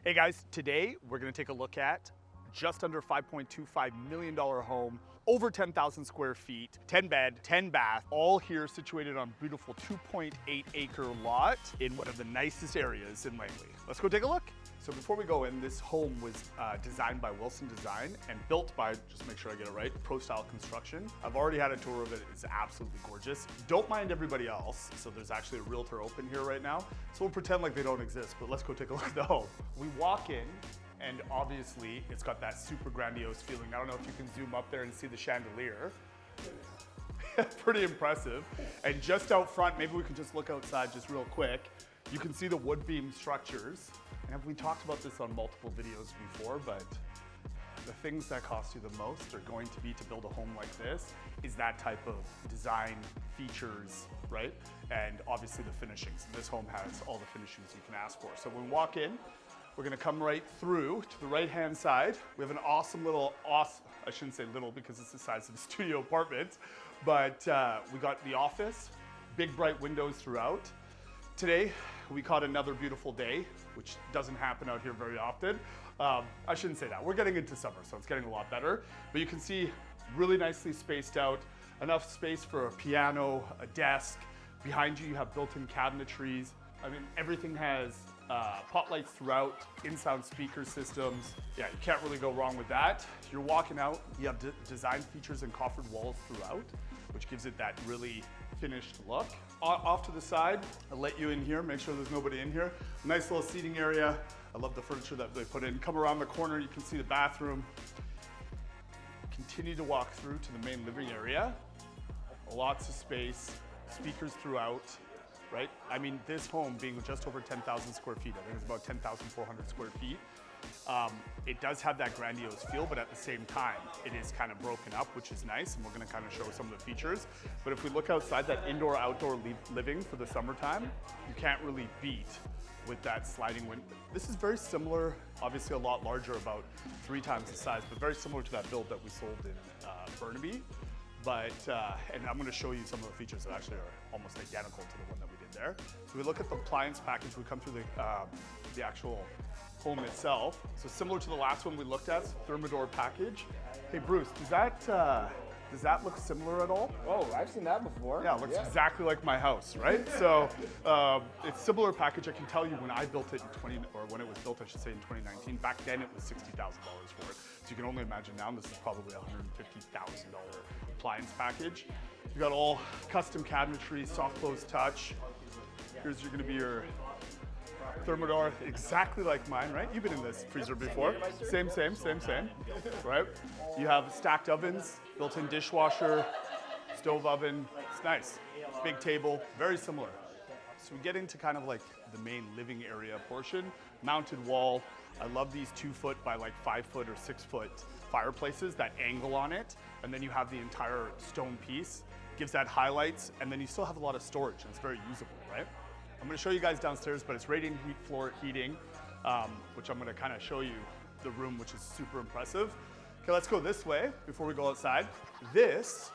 Hey guys, today we're gonna take a look at just under $5.25 million home, over 10,000 square feet, 10 bed, 10 bath, all here situated on a beautiful 2.8 acre lot in one of the nicest areas in Langley. Let's go take a look. So before we go in, this home was designed by Willson Design and built by, just make sure I get it right, ProStyle Construction. I've already had a tour of it. It's absolutely gorgeous. Don't mind everybody else. So there's actually a realtor open here right now. So we'll pretend like they don't exist, but let's go take a look at the home. We walk in, and obviously it's got that super grandiose feeling. I don't know if you can zoom up there and see the chandelier. Pretty impressive. And just out front, maybe we can just look outside just real quick. You can see the wood beam structures. And we talked about this on multiple videos before, but the things that cost you the most are going to be to build a home like this is that type of design, features, right? And obviously the finishings. And this home has all the finishings you can ask for. So when we walk in, we're gonna come right through to the right-hand side. We have an awesome little, I shouldn't say little because it's the size of a studio apartment, but we got the office, big bright windows throughout. Today, we caught another beautiful day, which doesn't happen out here very often. I shouldn't say that. We're getting into summer, so it's getting a lot better. But you can see really nicely spaced out, enough space for a piano, a desk. Behind you, you have built-in cabinetries. I mean, everything has pot lights throughout, in-sound speaker systems. Yeah, you can't really go wrong with that. You're walking out, you have design features and coffered walls throughout, which gives it that really finished look. Off to the side, I'll let you in here, make sure there's nobody in here. Nice little seating area. I love the furniture that they put in. Come around the corner, you can see the bathroom. Continue to walk through to the main living area. Lots of space, speakers throughout, right? I mean, this home being just over 10,000 square feet, I think it's about 10,400 square feet. It does have that grandiose feel, but at the same time, it is kind of broken up, which is nice, and we're gonna kind of show some of the features. But if we look outside, that indoor-outdoor living for the summertime, you can't really beat with that sliding window. This is very similar, obviously a lot larger, about 3 times the size, but very similar to that build that we sold in Burnaby. But, and I'm gonna show you some of the features that actually are almost identical to the one that we did there. So we look at the appliance package, we come through the actual home itself. So similar to the last one we looked at, Thermador package. Hey Bruce, does that look similar at all? Oh, I've seen that before. Yeah, it looks exactly like my house, right? So it's similar package. I can tell you when I built it in when it was built, I should say in 2019, back then it was $60,000 for it. So you can only imagine now this is probably a $150,000 appliance package. You got all custom cabinetry, soft close touch. Here's gonna be your Thermador, exactly like mine, right? You've been in this freezer before. Same, right? You have stacked ovens, built-in dishwasher, stove oven. It's nice. Big table, very similar. So we get into kind of like the main living area portion. Mounted wall. I love these 2-foot by like 5-foot or 6-foot fireplaces, that angle on it. And then you have the entire stone piece. Gives that highlights, and then you still have a lot of storage, and it's very usable, right? I'm gonna show you guys downstairs, but it's radiant heat floor heating, which I'm gonna kind of show you the room, which is super impressive. Okay, let's go this way before we go outside.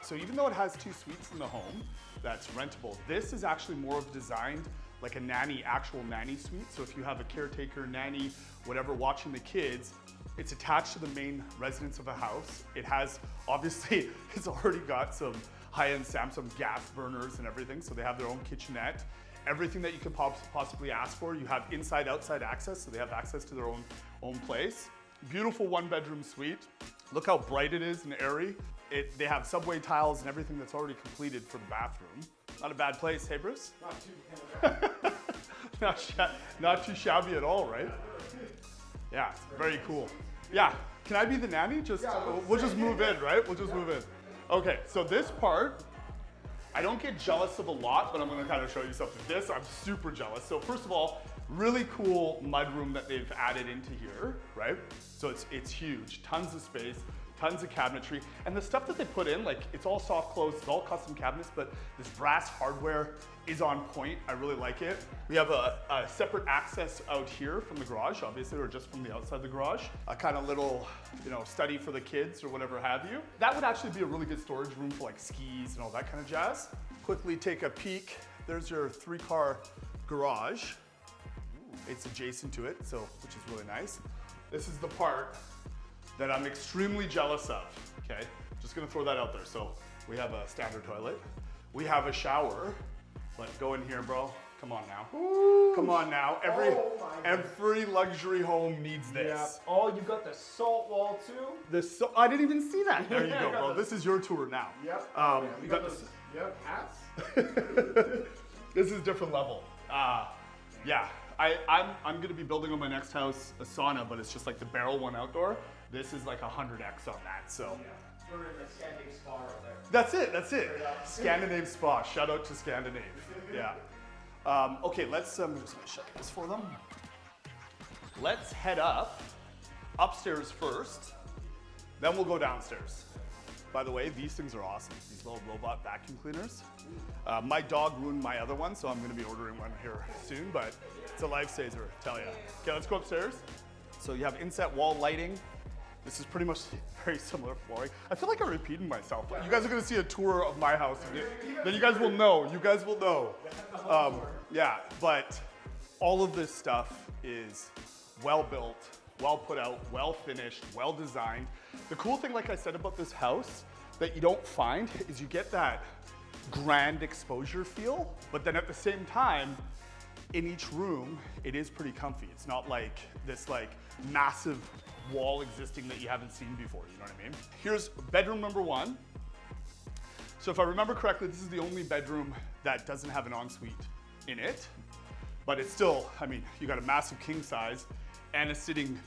So even though it has 2 suites in the home that's rentable, this is actually more of designed like a nanny, actual nanny suite. So if you have a caretaker, nanny, whatever, watching the kids, it's attached to the main residence of a house. It has, obviously, it's already got some high-end Samsung gas burners and everything, so they have their own kitchenette. Everything that you could possibly ask for. You have inside, outside access, so they have access to their own place. Beautiful 1-bedroom suite. Look how bright it is and airy. They have subway tiles and everything that's already completed for the bathroom. Not a bad place, hey Bruce? Not too not too shabby at all, right? Yeah, it's very cool. Yeah, can I be the nanny? We'll just move in, right? We'll just move in. Okay, so this part, I don't get jealous of a lot, but I'm gonna kind of show you something. This, I'm super jealous. So first of all, really cool mudroom that they've added into here, right? So it's huge, tons of space, tons of cabinetry. And the stuff that they put in, like it's all soft close, it's all custom cabinets, but this brass hardware is on point. I really like it. We have a separate access out here from the garage, obviously, or just from the outside the garage. A kind of little, study for the kids or whatever have you. That would actually be a really good storage room for like skis and all that kind of jazz. Quickly take a peek. There's your 3-car garage. It's adjacent to it, so which is really nice. This is the part that I'm extremely jealous of, okay? Just gonna throw that out there. So we have a standard toilet. We have a shower, but go in here, bro. Come on now. Ooh. Come on now. Every luxury home needs this. Yeah. Oh, you got the salt wall too? I didn't even see that. There you go, bro. This is your tour now. Yep. You got this. Yep, hats. This is different level. Yeah, I'm gonna be building on my next house a sauna, but it's just like the barrel one outdoor. This is like 100x on that, so. Yeah. We're in the Scandinave spa right there. That's it. Scandinave spa, shout out to Scandinave, yeah. Okay, let's, I'm just gonna shut this for them. Let's head upstairs first, then we'll go downstairs. By the way, these things are awesome, these little robot vacuum cleaners. My dog ruined my other one, so I'm gonna be ordering one here soon, but it's a lifesaver, I tell ya. Okay, let's go upstairs. So you have inset wall lighting. This is pretty much very similar flooring. I feel like I'm repeating myself. You guys are gonna see a tour of my house, then you guys will know, yeah, but all of this stuff is well built, well put out, well finished, well designed. The cool thing, like I said about this house, that you don't find is you get that grand exposure feel, but then at the same time, in each room, it is pretty comfy. It's not like this like massive wall existing that you haven't seen before, you know what I mean? Here's bedroom number one. So if I remember correctly, this is the only bedroom that doesn't have an ensuite in it, but it's still, I mean, you got a massive king size and a sitting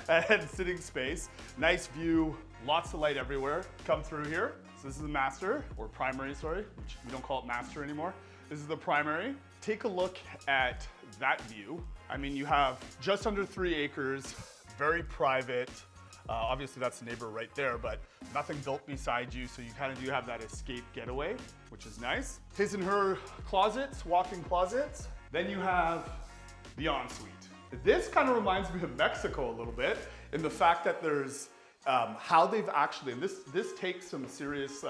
and sitting space. Nice view, lots of light everywhere. Come through here. So this is the master, or primary, sorry, which we don't call it master anymore. This is the primary. Take a look at that view. I mean, you have just under 3 acres, very private. Obviously that's the neighbor right there, but nothing built beside you, so you kind of do have that escape getaway, which is nice. His and her closets, walk-in closets. Then you have the ensuite. This kind of reminds me of Mexico a little bit in the fact that there's how they've actually, and this takes some serious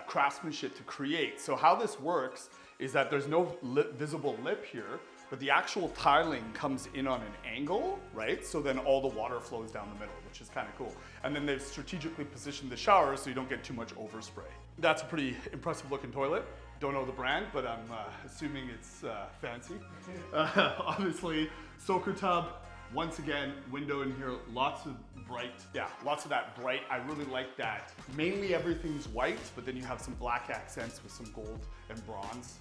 craftsmanship to create. So how this works is that there's no visible lip here, but the actual tiling comes in on an angle, right? So then all the water flows down the middle, which is kind of cool. And then they've strategically positioned the shower so you don't get too much overspray. That's a pretty impressive looking toilet. Don't know the brand, but I'm assuming it's fancy. Obviously, soaker tub. Once again, window in here, lots of bright, lots of that bright. I really like that. Mainly everything's white, but then you have some black accents with some gold and bronze.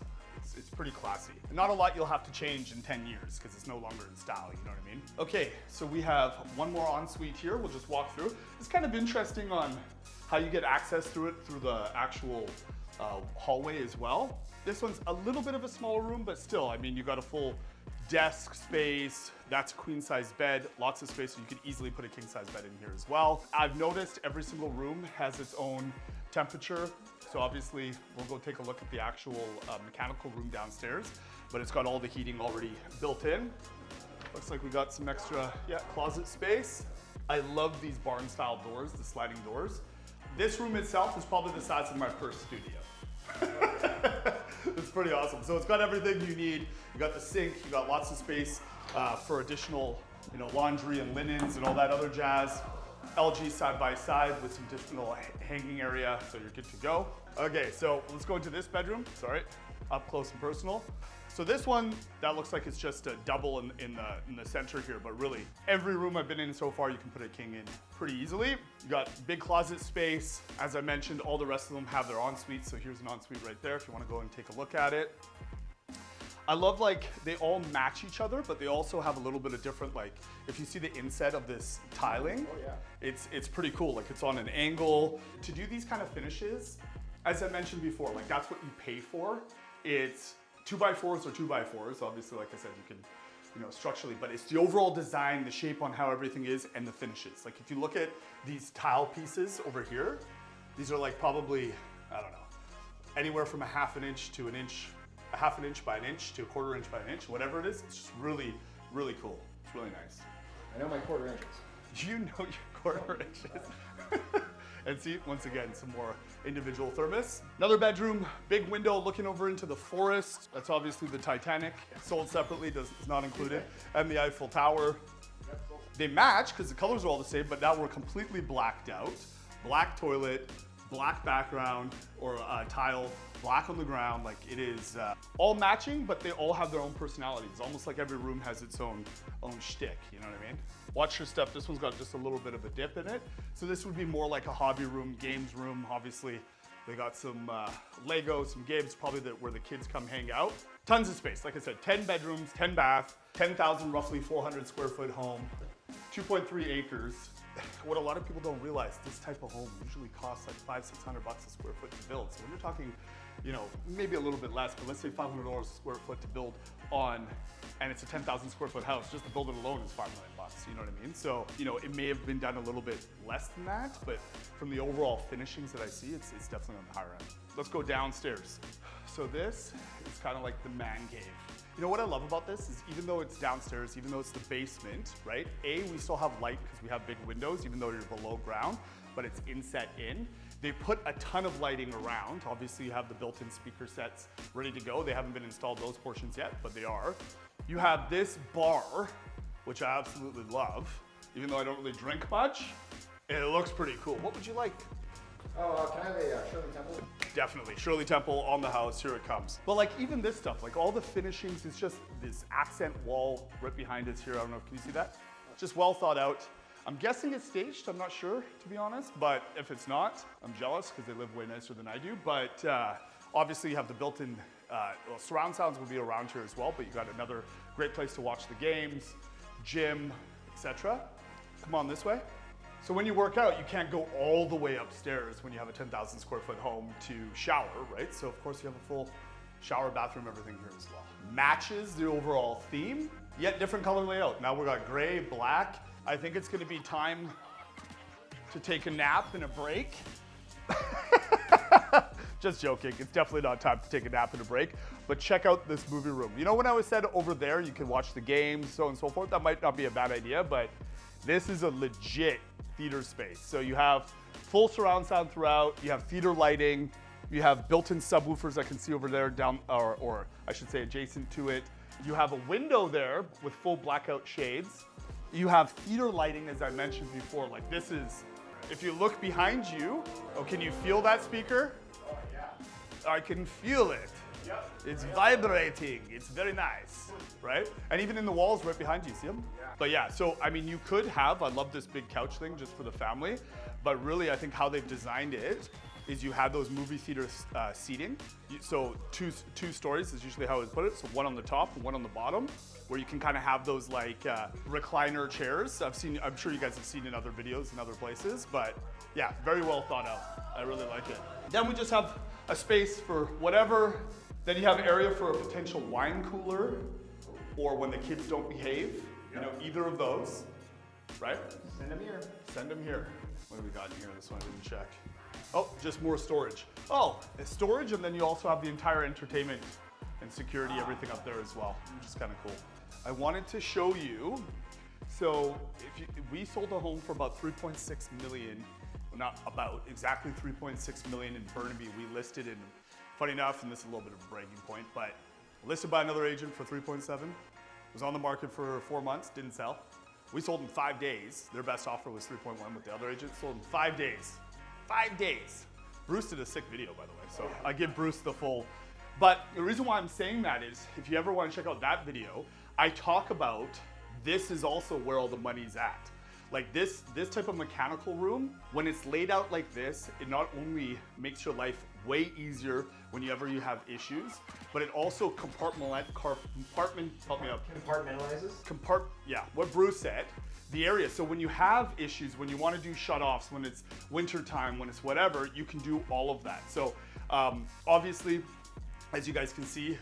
It's pretty classy. Not a lot you'll have to change in 10 years because it's no longer in style, you know what I mean? Okay, so we have one more ensuite here. We'll just walk through. It's kind of interesting on how you get access through it through the actual hallway as well. This one's a little bit of a smaller room, but still, I mean, you got a full desk space. That's a queen size bed, lots of space, so you could easily put a king size bed in here as well. I've noticed every single room has its own temperature. So obviously we'll go take a look at the actual mechanical room downstairs, but it's got all the heating already built in. Looks like we got some extra, closet space. I love these barn style doors, the sliding doors. This room itself is probably the size of my first studio. It's pretty awesome. So it's got everything you need. You got the sink, you got lots of space for additional, laundry and linens and all that other jazz. LG side by side with some additional hanging area, so you're good to go. Okay, so let's go into this bedroom. Sorry, up close and personal. So this one, that looks like it's just a double in the center here, but really every room I've been in so far, you can put a king in pretty easily. You got big closet space. As I mentioned, all the rest of them have their ensuite, so here's an ensuite right there if you want to go and take a look at it. I love they all match each other, but they also have a little bit of different, if you see the inset of this tiling, it's pretty cool. It's on an angle. To do these kind of finishes, as I mentioned before, that's what you pay for. It's 2x4s or 2x4s. Obviously, like I said, you can, structurally, but it's the overall design, the shape on how everything is, and the finishes. If you look at these tile pieces over here, these are probably, I don't know, anywhere from a half an inch to an inch, a half an inch by an inch to a quarter inch by an inch, whatever it is. It's just really, really cool. It's really nice. I know my quarter inches. You know your quarter inches. And see, once again, some more individual thermos. Another bedroom, big window looking over into the forest. That's obviously the Titanic, sold separately, is not included. And the Eiffel Tower. They match because the colors are all the same, but now we're completely blacked out. Black toilet, black background or tile, black on the ground. Like it is all matching, but they all have their own personalities. It's almost like every room has its own shtick, you know what I mean? Watch your step, this one's got just a little bit of a dip in it. So this would be more like a hobby room, games room. Obviously, they got some Lego, some games, probably where the kids come hang out. Tons of space, like I said, 10 bedrooms, 10 baths, 10,000, roughly 400 square foot home, 2.3 acres. What a lot of people don't realize, this type of home usually costs like $500-600 a square foot to build. So when you're talking, you know, maybe a little bit less, but let's say $500 a square foot to build on, and it's a 10,000 square foot house, just to build it alone is $5 million, you know what I mean? So, you know, it may have been done a little bit less than that, but from the overall finishings that I see, it's definitely on the higher end. Let's go downstairs. So this is kind of like the man cave. You know what I love about this is even though it's downstairs, even though it's the basement, right? We still have light because we have big windows, even though you're below ground, but it's inset in. They put a ton of lighting around. Obviously you have the built-in speaker sets ready to go. They haven't been installed those portions yet, but they are. You have this bar, which I absolutely love. Even though I don't really drink much, it looks pretty cool. What would you like? Oh, can I have a Shirley Temple? Definitely, Shirley Temple on the house, here it comes. But like even this stuff, like all the finishings, it's just this accent wall right behind us here. I don't know, can you see that? Just well thought out. I'm guessing it's staged, I'm not sure, to be honest, but if it's not, I'm jealous because they live way nicer than I do. But obviously you have the built-in, surround sounds will be around here as well, but you got another great place to watch the games, gym, etc. Come on this way. So when you work out, you can't go all the way upstairs when you have a 10,000 square foot home to shower, right? So of course you have a full shower, bathroom, everything here as well. Matches the overall theme, yet different color layout. Now we've got gray, black. I think it's gonna be time to take a nap and a break. Just joking, it's definitely not time to take a nap and a break, but check out this movie room. You know when I was said over there, you can watch the games, so on and so forth, that might not be a bad idea, but this is a legit theater space. So you have full surround sound throughout, you have theater lighting, you have built-in subwoofers I can see over there down, or I should say adjacent to it. You have a window there with full blackout shades. You have theater lighting, as I mentioned before. Like this is, if you look behind you, oh, can you feel that speaker? Oh, yeah. I can feel it. Yep. It's vibrating. It's very nice, right? And even in the walls right behind you, see them? Yeah. But yeah, so I mean, you could have, I love this big couch thing just for the family, but really I think how they've designed it is you have those movie theater seating. So two stories is usually how I would put it. So one on the top and one on the bottom, where you can kind of have those like recliner chairs. I'm sure you guys have seen in other videos in other places, but yeah, very well thought out. I really like it. Then we just have a space for whatever. Then you have area for a potential wine cooler, or when the kids don't behave, you know, either of those, right? Send them here. Send them here. What do we got in here? This one I didn't check. Oh, just more storage. Oh, it's storage, and then you also have the entire entertainment and security, everything up there as well, which is kind of cool. I wanted to show you, so we sold a home for about 3.6 million, well, not about, exactly 3.6 million in Burnaby. We listed in, funny enough, and this is a little bit of a bragging point, but listed by another agent for 3.7, was on the market for 4 months, didn't sell. We sold in 5 days. Their best offer was 3.1 with the other agent, sold in 5 days. 5 days. Bruce did a sick video, by the way, so I give Bruce the full. But the reason why I'm saying that is, if you ever want to check out that video, I talk about this is also where all the money's at. Like this type of mechanical room, when it's laid out like this, it not only makes your life way easier whenever you have issues, but it also help me out. Compartmentalizes? Yeah, what Bruce said. The area, so when you have issues, when you want to do shut-offs, when it's winter time, when it's whatever, you can do all of that. So obviously, as you guys can see,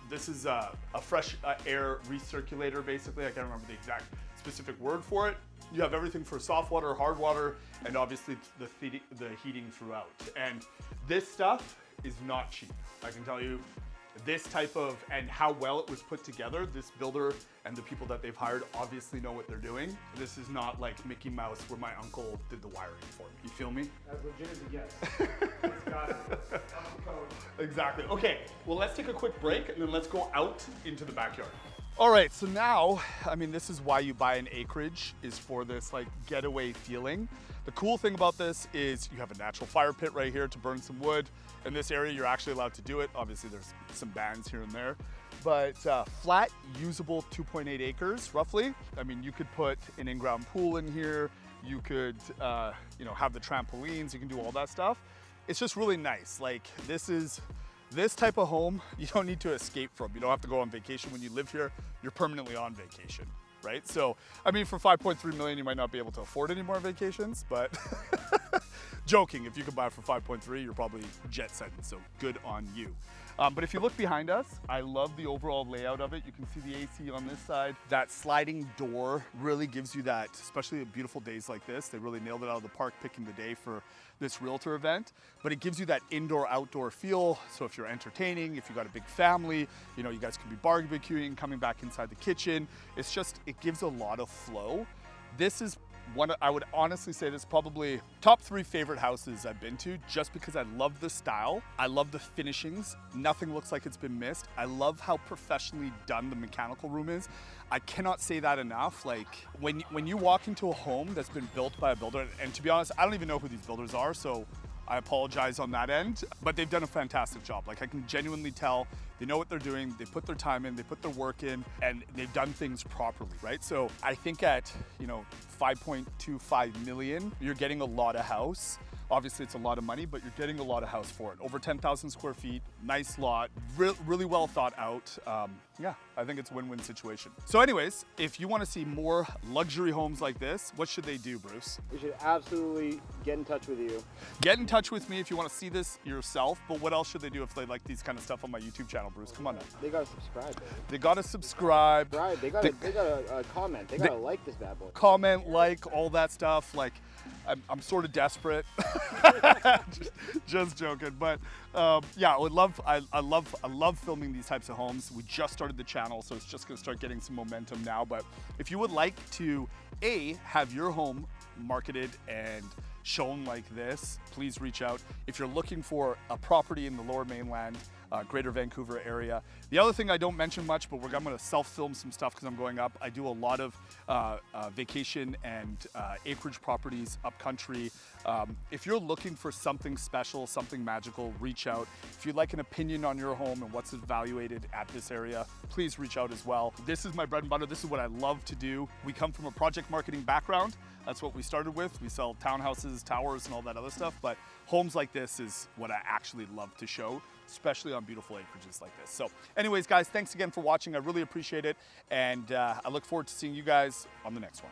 this is a fresh air recirculator, basically. I can't remember the exact specific word for it. You have everything for soft water, hard water, and obviously the heating throughout. And this stuff is not cheap. I can tell you, this type of, and how well it was put together, this builder and the people that they've hired obviously know what they're doing. This is not like Mickey Mouse where my uncle did the wiring for me. You feel me? As legit as it gets. It's got it. Up to code. Exactly. Okay, well, let's take a quick break and then let's go out into the backyard. All right, so now, I mean, this is why you buy an acreage, is for this like getaway feeling. The cool thing about this is you have a natural fire pit right here to burn some wood. In this area, you're actually allowed to do it. Obviously, there's some bans here and there, but flat, usable 2.8 acres, roughly. I mean, you could put an in-ground pool in here. You could, you know, have the trampolines. You can do all that stuff. It's just really nice. Like, this type of home, you don't need to escape from. You don't have to go on vacation. When you live here, you're permanently on vacation, right? So, I mean, for 5.3 million, you might not be able to afford any more vacations, but joking, if you can buy it for 5.3, you're probably jet setting, so good on you. But if you look behind us, I love the overall layout of it. You can see the AC on this side. That sliding door really gives you that, especially on beautiful days like this. They really nailed it out of the park picking the day for this realtor event. But it gives you that indoor-outdoor feel. So if you're entertaining, if you've got a big family, you know, you guys can be barbecuing, coming back inside the kitchen. It's just, it gives a lot of flow. This is one, I would honestly say this is probably top 3 favorite houses I've been to, just because I love the style. I love the finishings. Nothing looks like it's been missed. I love how professionally done the mechanical room is. I cannot say that enough. Like, when you walk into a home that's been built by a builder, and to be honest, I don't even know who these builders are, so I apologize on that end, but they've done a fantastic job. Like, I can genuinely tell they know what they're doing, they put their time in, they put their work in, and they've done things properly, right? So I think at, you know, 5.25 million, you're getting a lot of house. Obviously, it's a lot of money, but you're getting a lot of house for it. Over 10,000 square feet, nice lot, really well thought out. Yeah, I think it's a win-win situation. So anyways, if you want to see more luxury homes like this, what should they do, Bruce? We should absolutely get in touch with you. Get in touch with me if you want to see this yourself, but what else should they do if they like these kind of stuff on my YouTube channel, Bruce? Come on now. They gotta subscribe, baby. They gotta subscribe. Right, they gotta comment. They gotta like this bad boy. Comment, like, all that stuff. Like, I'm sort of desperate. just joking, but yeah, I love filming these types of homes. We just started the channel, so it's just gonna start getting some momentum now. But if you would like to have your home marketed and shown like this, please reach out. If you're looking for a property in the Lower Mainland, Greater Vancouver area. The other thing I don't mention much, but I'm going to self-film some stuff because I'm going up. I do a lot of vacation and acreage properties up country. If you're looking for something special, something magical, reach out. If you'd like an opinion on your home and what's evaluated at this area, please reach out as well. This is my bread and butter. This is what I love to do. We come from a project marketing background. That's what we started with. We sell townhouses, towers, and all that other stuff, but homes like this is what I actually love to show, especially on beautiful acreages like this. So anyways, guys, thanks again for watching. I really appreciate it, and I look forward to seeing you guys on the next one.